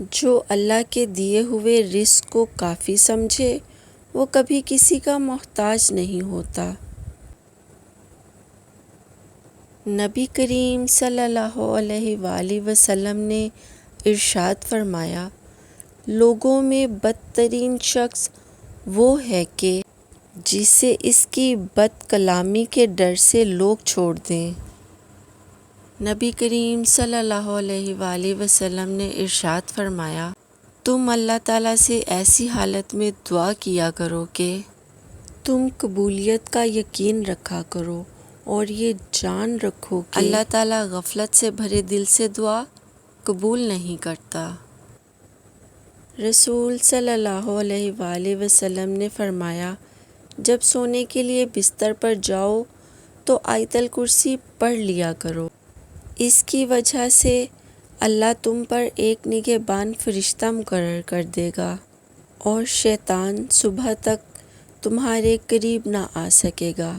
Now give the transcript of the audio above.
جو اللہ کے دیے ہوئے رزق کو کافی سمجھے وہ کبھی کسی کا محتاج نہیں ہوتا۔ نبی کریم صلی اللہ علیہ وآلہ وسلم نے ارشاد فرمایا، لوگوں میں بدترین شخص وہ ہے کہ جسے اس کی بد کلامی کے ڈر سے لوگ چھوڑ دیں۔ نبی کریم صلی اللہ علیہ وآلہ وسلم نے ارشاد فرمایا، تم اللہ تعالیٰ سے ایسی حالت میں دعا کیا کرو کہ تم قبولیت کا یقین رکھا کرو اور یہ جان رکھو کہ اللہ تعالیٰ غفلت سے بھرے دل سے دعا قبول نہیں کرتا۔ رسول صلی اللہ علیہ وآلہ وسلم نے فرمایا، جب سونے کے لیے بستر پر جاؤ تو آیت الکرسی پڑھ لیا کرو، اس کی وجہ سے اللہ تم پر ایک نگہبان فرشتہ مقرر کر دے گا اور شیطان صبح تک تمہارے قریب نہ آ سکے گا۔